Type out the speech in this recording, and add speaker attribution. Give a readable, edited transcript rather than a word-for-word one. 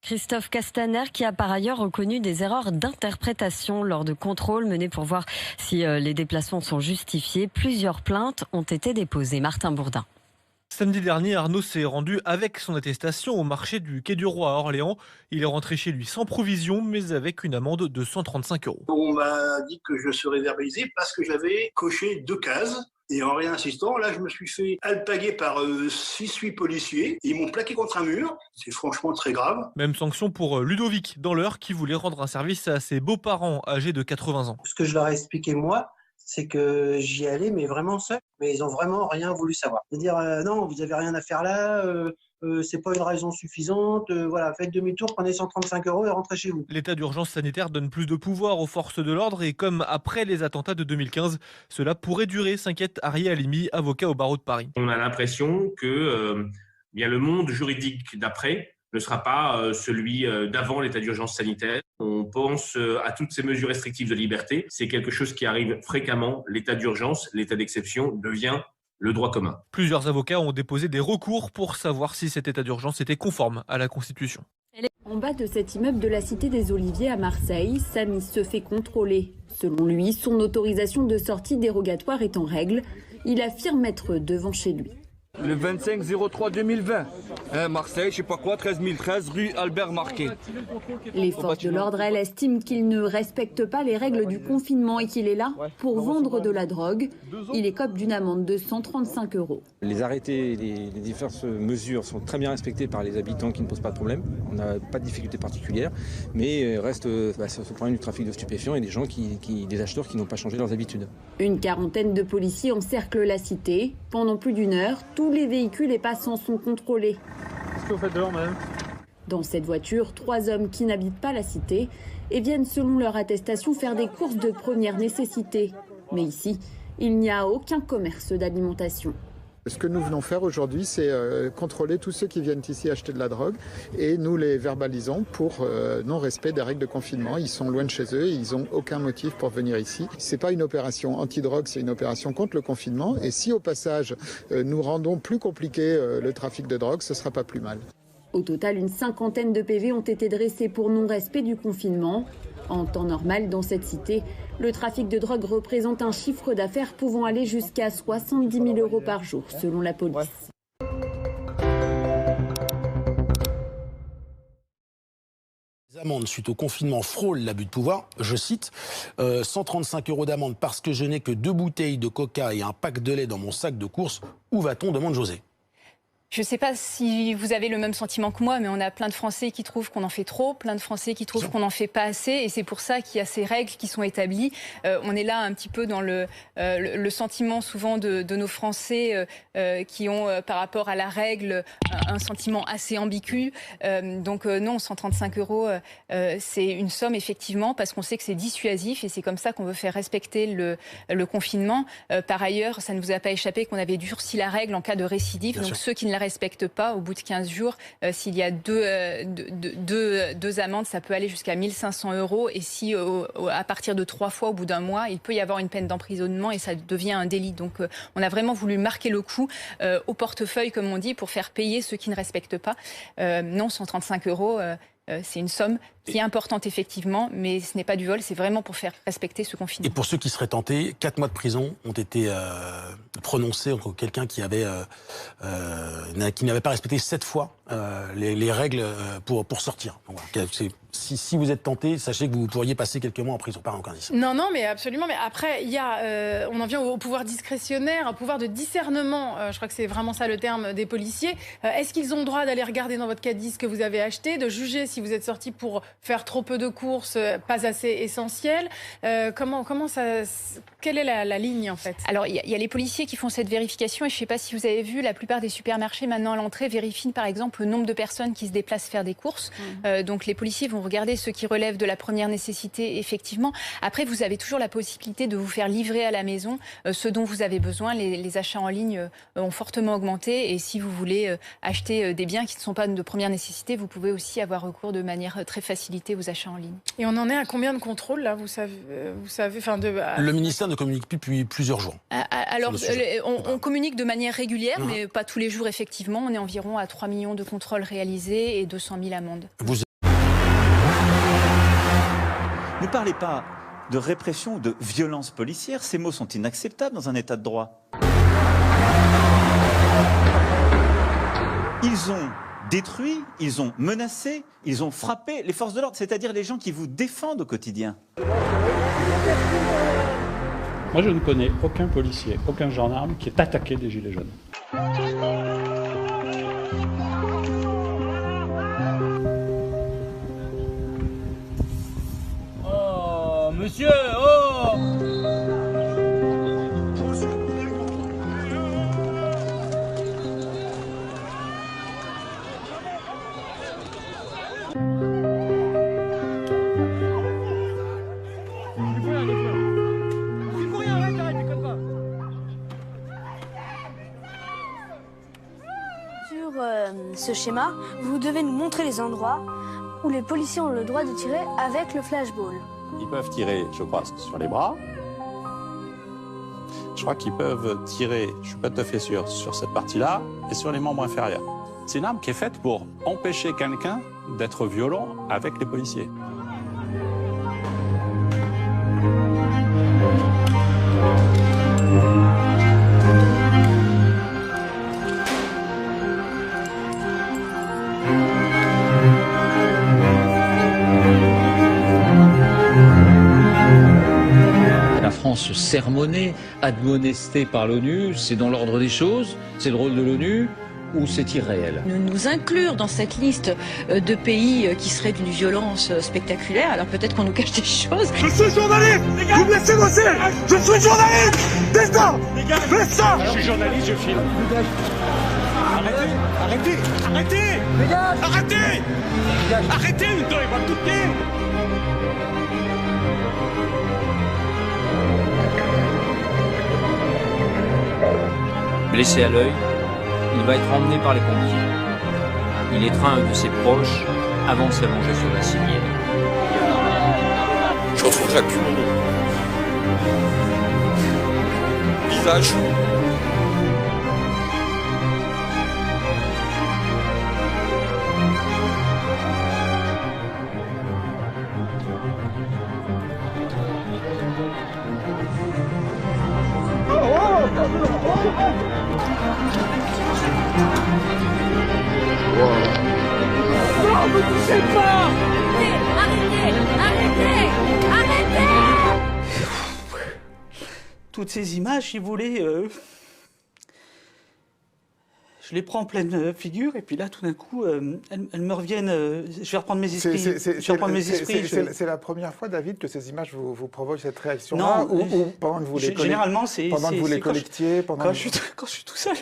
Speaker 1: Christophe Castaner qui a par ailleurs reconnu des erreurs d'interprétation lors de contrôles menés pour voir si les déplacements sont justifiés. Plusieurs plaintes ont été déposées. Martin Bourdin.
Speaker 2: Samedi dernier, Arnaud s'est rendu avec son attestation au marché du Quai du Roi à Orléans. Il est rentré chez lui sans provision, mais avec une amende de 135 €.
Speaker 3: On m'a dit que je serais verbalisé parce que j'avais coché 2 cases. Et en réinsistant, là, je me suis fait alpaguer par 6-8 policiers. Ils m'ont plaqué contre un mur. C'est franchement très grave.
Speaker 2: Même sanction pour Ludovic, dans l'Eure, qui voulait rendre un service à ses beaux-parents âgés de 80 ans.
Speaker 4: Ce que je leur ai expliqué, moi, c'est que j'y allais, mais vraiment seul. Mais ils n'ont vraiment rien voulu savoir. C'est-à-dire, non, vous n'avez rien à faire là, c'est pas une raison suffisante, voilà, faites demi-tour, prenez 135 € et rentrez chez vous.
Speaker 2: L'état d'urgence sanitaire donne plus de pouvoir aux forces de l'ordre et comme après les attentats de 2015, cela pourrait durer, s'inquiète Arié Halimi, avocat au barreau de Paris.
Speaker 5: On a l'impression que bien le monde juridique d'après ne sera pas celui d'avant l'état d'urgence sanitaire. On pense à toutes ces mesures restrictives de liberté. C'est quelque chose qui arrive fréquemment. L'état d'urgence, l'état d'exception devient le droit commun.
Speaker 2: Plusieurs avocats ont déposé des recours pour savoir si cet état d'urgence était conforme à la Constitution.
Speaker 6: En bas de cet immeuble de la Cité des Oliviers à Marseille, Samy se fait contrôler. Selon lui, son autorisation de sortie dérogatoire est en règle. Il affirme être devant chez lui.
Speaker 7: Le 25-03-2020, Marseille, je sais pas quoi, 13 013 rue Albert Marquet.
Speaker 6: Les forces de l'ordre, elles, estiment qu'il ne respecte pas les règles du confinement et qu'il est là pour vendre de la drogue. Il écope d'une amende de 135 €.
Speaker 8: Les arrêtés et les diverses mesures sont très bien respectées par les habitants qui ne posent pas de problème. On n'a pas de difficultés particulières, mais reste ce problème du trafic de stupéfiants et des gens des acheteurs qui n'ont pas changé leurs habitudes.
Speaker 6: Une quarantaine de policiers encerclent la cité. Pendant plus d'une heure, tous les véhicules et passants sont contrôlés.
Speaker 2: Qu'est-ce que vous faites dehors, madame ?
Speaker 6: Dans cette voiture, 3 hommes qui n'habitent pas la cité et viennent, selon leur attestation, faire des courses de première nécessité. Mais ici, il n'y a aucun commerce d'alimentation.
Speaker 9: Ce que nous venons faire aujourd'hui, c'est contrôler tous ceux qui viennent ici acheter de la drogue et nous les verbalisons pour non-respect des règles de confinement. Ils sont loin de chez eux et ils n'ont aucun motif pour venir ici. Ce n'est pas une opération anti-drogue, c'est une opération contre le confinement. Et si au passage, nous rendons plus compliqué le trafic de drogue, ce ne sera pas plus mal.
Speaker 6: Au total, une 50aine de PV ont été dressés pour non-respect du confinement. En temps normal, dans cette cité, le trafic de drogue représente un chiffre d'affaires pouvant aller jusqu'à 70 000 € par jour, selon la police.
Speaker 10: Les amendes suite au confinement frôlent l'abus de pouvoir. Je cite, 135 € d'amende parce que je n'ai que 2 bouteilles de coca et un pack de lait dans mon sac de course. Où va-t-on, demande José.
Speaker 11: Je ne sais pas si vous avez le même sentiment que moi, mais on a plein de Français qui trouvent qu'on en fait trop, plein de Français qui trouvent qu'on n'en fait pas assez, et c'est pour ça qu'il y a ces règles qui sont établies. On est là un petit peu dans le sentiment souvent de nos Français qui ont, par rapport à la règle, un sentiment assez ambigu. Donc non, 135 €, c'est une somme effectivement, parce qu'on sait que c'est dissuasif, et c'est comme ça qu'on veut faire respecter le confinement. Par ailleurs, ça ne vous a pas échappé qu'on avait durci la règle en cas de récidive, bien donc sûr. Ceux qui ne la respectent pas, au bout de 15 jours, s'il y a deux amendes, ça peut aller jusqu'à 1 500 €. Et si à partir de 3 fois, au bout d'un mois, il peut y avoir une peine d'emprisonnement et ça devient un délit. Donc on a vraiment voulu marquer le coup au portefeuille, comme on dit, pour faire payer ceux qui ne respectent pas. Non, 135 €, c'est une somme qui est importante effectivement, mais ce n'est pas du vol, c'est vraiment pour faire respecter ce confinement.
Speaker 10: Et pour ceux qui seraient tentés, 4 mois de prison ont été prononcés contre quelqu'un qui n'avait pas respecté 7 fois les règles pour sortir. Donc, voilà, si vous êtes tenté, sachez que vous pourriez passer quelques mois en prison, pas encore 10.
Speaker 12: Non, mais absolument. Mais après, il y a, on en vient au pouvoir discrétionnaire, un pouvoir de discernement. Je crois que c'est vraiment ça le terme des policiers. Est-ce qu'ils ont le droit d'aller regarder dans votre caddie ce que vous avez acheté, de juger si vous êtes sorti pour faire trop peu de courses, pas assez essentielles? Comment ça, quelle est la ligne en fait?
Speaker 11: Alors, il y a les policiers qui font cette vérification, et je ne sais pas si vous avez vu, la plupart des supermarchés maintenant à l'entrée vérifient par exemple le nombre de personnes qui se déplacent faire des courses. Donc les policiers vont regarder ceux qui relèvent de la première nécessité, effectivement. Après, vous avez toujours la possibilité de vous faire livrer à la maison ce dont vous avez besoin. Les achats en ligne ont fortement augmenté, et si vous voulez acheter des biens qui ne sont pas de première nécessité, vous pouvez aussi avoir recours de manière très facilitée aux achats en ligne.
Speaker 12: Et on en est à combien de contrôles là, vous savez
Speaker 10: Le ministère ne communique plus depuis plusieurs jours.
Speaker 11: Alors, on communique de manière régulière, mais pas tous les jours effectivement. On est environ à 3 millions de contrôles réalisés et 200 000 amendes.
Speaker 13: Ne parlez pas de répression ou de violence policière. Ces mots sont inacceptables dans un état de droit. Ils ont détruit, ils ont menacé, ils ont frappé les forces de l'ordre, c'est-à-dire les gens qui vous défendent au quotidien.
Speaker 14: Moi, je ne connais aucun policier, aucun gendarme qui est attaqué des Gilets jaunes.
Speaker 15: Oh, monsieur, oh!
Speaker 16: Ce schéma, vous devez nous montrer les endroits où les policiers ont le droit de tirer avec le flashball.
Speaker 17: Ils peuvent tirer, je crois, sur les bras. Je crois qu'ils peuvent tirer, je suis pas tout à fait sûr, sur cette partie-là et sur les membres inférieurs. C'est une arme qui est faite pour empêcher quelqu'un d'être violent avec les policiers.
Speaker 18: La France sermonnée, admonestée par l'ONU, c'est dans l'ordre des choses, c'est le rôle de l'ONU ou c'est irréel?
Speaker 19: Nous inclure dans cette liste de pays qui seraient d'une violence spectaculaire, alors peut-être qu'on nous cache des choses.
Speaker 15: Je suis journaliste, vous me laissez bosser. Je suis journaliste. Destin, fais ça. Je suis journaliste, je filme. Arrêtez, arrêtez, arrêtez. Arrêtez. Arrêtez, il va me toucher.
Speaker 20: Blessé à l'œil, il va être emmené par les pompiers. Il étreint un de ses proches avant de s'allonger sur la civière.
Speaker 21: Geoffroy Jacques. Visage.
Speaker 15: Non, ne touchez pas! Arrêtez!
Speaker 22: Toutes ces images, si vous voulez, je les prends en pleine figure, et puis là, tout d'un coup, elles me reviennent. Je vais reprendre mes esprits.
Speaker 9: C'est la première fois, David, que ces images vous provoquent cette réaction-là, ou pendant que vous les
Speaker 22: généralement, c'est
Speaker 9: pendant que vous les collectiez,
Speaker 22: quand je suis tout seul.